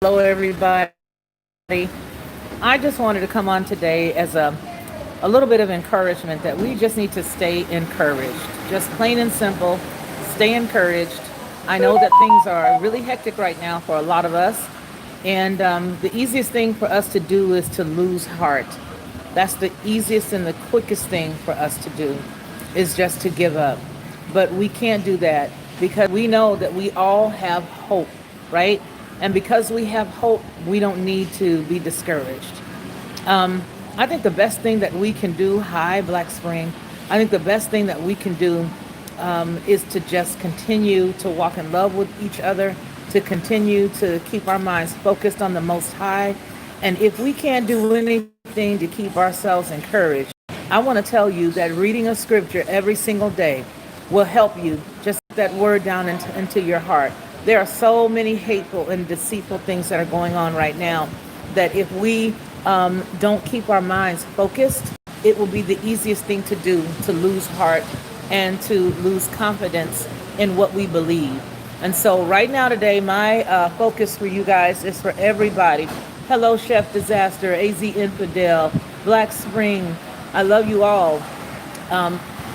Hello, everybody. I just wanted to come on today as a little bit of encouragement that we just need to stay encouraged. Just plain and simple, stay encouraged. I know that things are really hectic right now for a lot of us. And the easiest thing for us to do is to lose heart. That's the easiest and the quickest thing for us to do is just to give up. But we can't do that because we know that we all have hope, right? And because we have hope, we don't need to be discouraged. I think the best thing that we can do, hi, Black Spring, I think the best thing that we can do is to just continue to walk in love with each other, to continue to keep our minds focused on the Most High. And if we can't do anything to keep ourselves encouraged, I want to tell you that reading a scripture every single day will help you just get that word down into your heart. There are so many hateful and deceitful things that are going on right now that if we don't keep our minds focused, it will be the easiest thing to do to lose heart and to lose confidence in what we believe. And so, right now, today, my focus for you guys is for everybody. Hello, Chef Disaster, AZ Infidel, Black Spring. I love you all.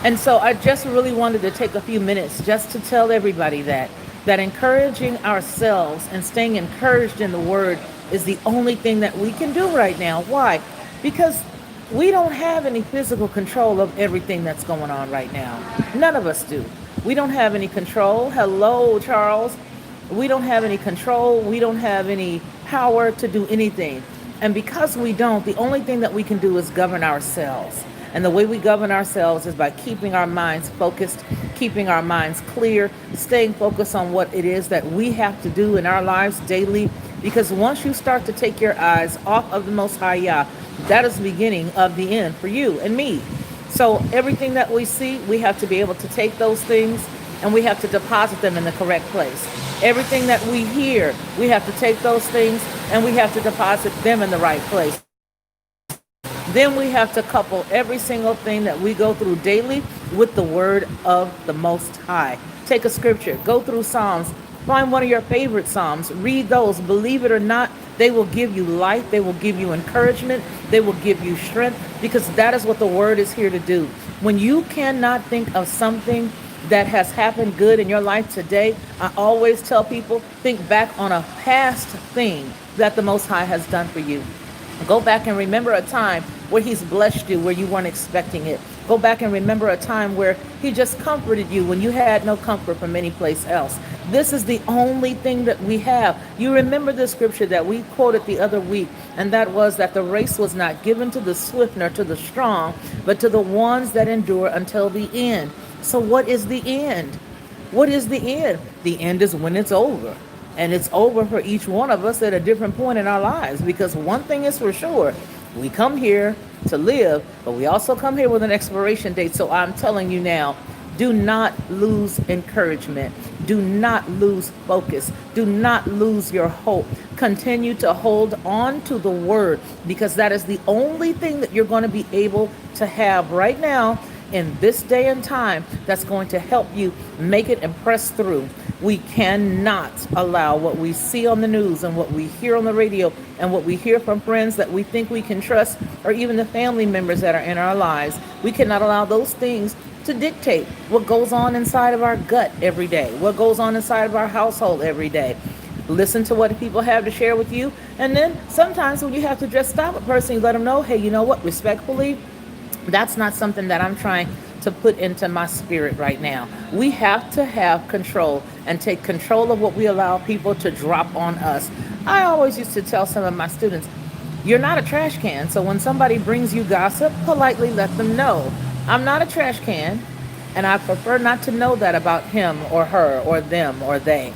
And so I just really wanted to take a few minutes just to tell everybody that encouraging ourselves and staying encouraged in the word is the only thing that we can do right now. Why? Because we don't have any physical control of everything that's going on right now. None of us do. We don't have any control. Hello, Charles. We don't have any control. We don't have any power to do anything. And because we don't, the only thing that we can do is govern ourselves. And the way we govern ourselves is by keeping our minds focused, keeping our minds clear, staying focused on what it is that we have to do in our lives daily. Because once you start to take your eyes off of the Most High Yah, that is the beginning of the end for you and me. So everything that we see, we have to be able to take those things and we have to deposit them in the correct place. Everything that we hear, we have to take those things and we have to deposit them in the right place. Then we have to couple every single thing that we go through daily with the word of the Most High. Take a scripture, go through Psalms, find one of your favorite Psalms, read those. Believe it or not, they will give you life, they will give you encouragement, they will give you strength, because that is what the word is here to do. When you cannot think of something that has happened good in your life today, I always tell people, think back on a past thing that the Most High has done for you. Go back and remember a time where he's blessed you where you weren't expecting it. Go back and remember a time where he just comforted you when you had no comfort from any place else. This is the only thing that we have. You remember the scripture that we quoted the other week, and that was that the race was not given to the swift nor to the strong, but to the ones that endure until the end. So what is the end? What is the end? The end is when it's over. And it's over for each one of us at a different point in our lives. Because one thing is for sure, we come here to live, but we also come here with an expiration date. So I'm telling you now, do not lose encouragement. Do not lose focus. Do not lose your hope. Continue to hold on to the word, because that is the only thing that you're going to be able to have right now in this day and time that's going to help you make it and press through. We cannot allow what we see on the news and what we hear on the radio and what we hear from friends that we think we can trust, or even the family members that are in our lives. We cannot allow those things to dictate what goes on inside of our gut every day, what goes on inside of our household every day. Listen to what people have to share with you. And then sometimes when you have to just stop a person, you let them know, hey, you know what, respectfully, that's not something that I'm trying to put into my spirit right now. We have to have control and take control of what we allow people to drop on us. I always used to tell some of my students, you're not a trash can. So when somebody brings you gossip, politely let them know, I'm not a trash can, and I prefer not to know that about him or her or them or they.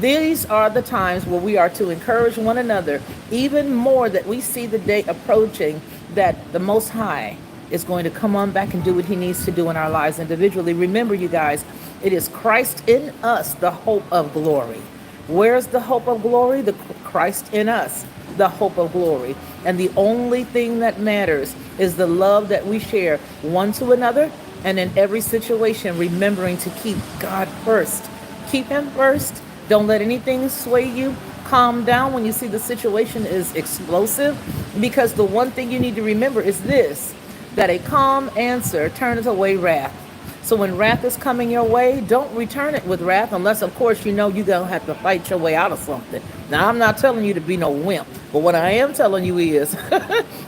These are the times where we are to encourage one another, even more that we see the day approaching that the Most High is going to come on back and do what he needs to do in our lives individually. Remember, you guys, it is Christ in us, the hope of glory. Where's the hope of glory? The Christ in us, the hope of glory. And the only thing that matters is the love that we share one to another, and in every situation, remembering to keep God first. Keep him first. Don't let anything sway you. calm down when you see the situation is explosive, because the one thing you need to remember is this, that a calm answer turns away wrath. So when wrath is coming your way, don't return it with wrath, unless, of course, you know you're going to have to fight your way out of something. Now, I'm not telling you to be no wimp, but what I am telling you is,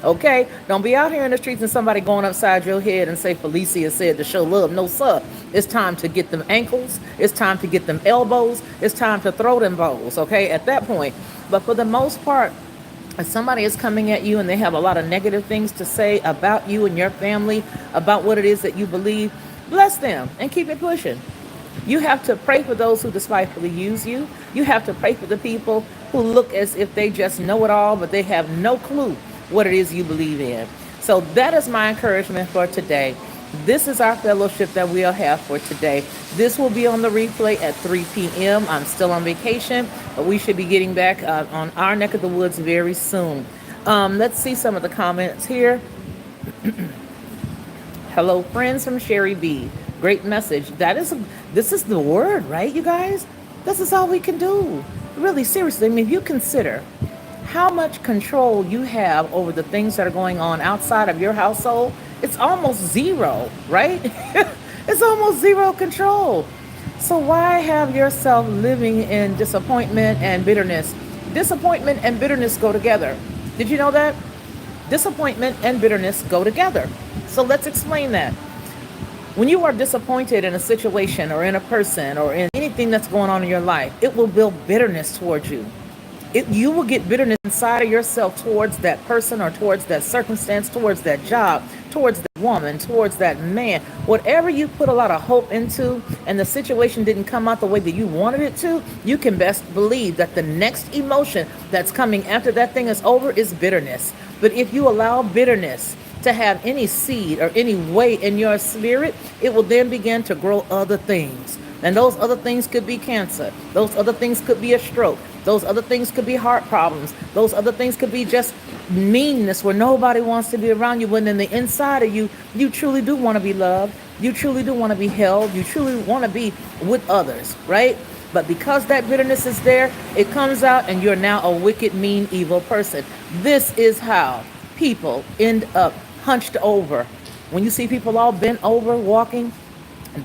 okay, don't be out here in the streets and somebody going upside your head and say Felicia said to show love. No, sir. It's time to get them ankles. It's time to get them elbows. It's time to throw them balls, okay, at that point. But for the most part, if somebody is coming at you and they have a lot of negative things to say about you and your family, about what it is that you believe, bless them and keep it pushing. You have to pray for those who despitefully use you. You have to pray for the people who look as if they just know it all, but they have no clue what it is you believe in. So that is my encouragement for today. This is our fellowship that we'll have for today. This will be on the replay at 3 p.m. I'm still on vacation, but we should be getting back on our neck of the woods very soon. Let's see some of the comments here. Hello, friends from Sherry B. Great message. This is the word, right, you guys? This is all we can do. Really, seriously, I mean, if you consider how much control you have over the things that are going on outside of your household, it's almost zero, right? It's almost zero control. So why have yourself living in disappointment and bitterness? Disappointment and bitterness go together. Did you know that? Disappointment and bitterness go together. So let's explain that. When you are disappointed in a situation or in a person or in anything that's going on in your life, it will build bitterness towards you. You will get bitterness inside of yourself towards that person or towards that circumstance, towards that job, towards that woman, towards that man. Whatever you put a lot of hope into and the situation didn't come out the way that you wanted it to, you can best believe that the next emotion that's coming after that thing is over is bitterness. But if you allow bitterness to have any seed or any weight in your spirit, it will then begin to grow other things. And those other things could be cancer. Those other things could be a stroke. Those other things could be heart problems. Those other things could be just meanness where nobody wants to be around you. When in the inside of you, you truly do want to be loved. You truly do want to be held. You truly want to be with others, right? But because that bitterness is there, it comes out and you're now a wicked, mean, evil person. This is how people end up hunched over. When you see people all bent over walking,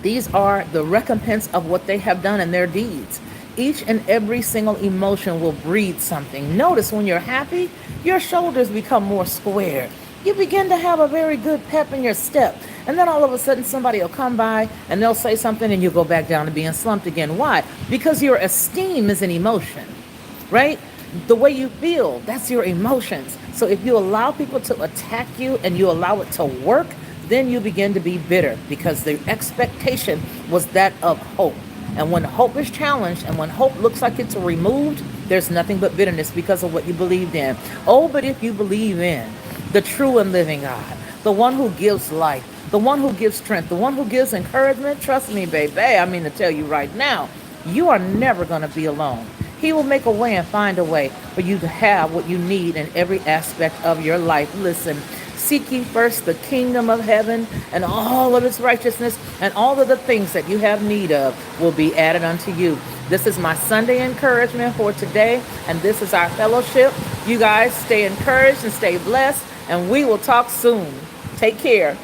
these are the recompense of what they have done in their deeds. Each and every single emotion will breed something. Notice when you're happy, your shoulders become more square. You begin to have a very good pep in your step. And then all of a sudden somebody will come by and they'll say something and you go back down to being slumped again. Why? Because your esteem is an emotion, right? The way you feel, that's your emotions. So if you allow people to attack you and you allow it to work, then you begin to be bitter because the expectation was that of hope. And when hope is challenged and when hope looks like it's removed, there's nothing but bitterness because of what you believed in. Oh, but if you believe in the true and living God, the one who gives life, the one who gives strength, the one who gives encouragement, trust me, baby, I mean to tell you right now, you are never going to be alone. He will make a way and find a way for you to have what you need in every aspect of your life. Listen, seek ye first the kingdom of heaven and all of its righteousness, and all of the things that you have need of will be added unto you. This is my Sunday encouragement for today, and this is our fellowship. You guys stay encouraged and stay blessed, and we will talk soon. Take care.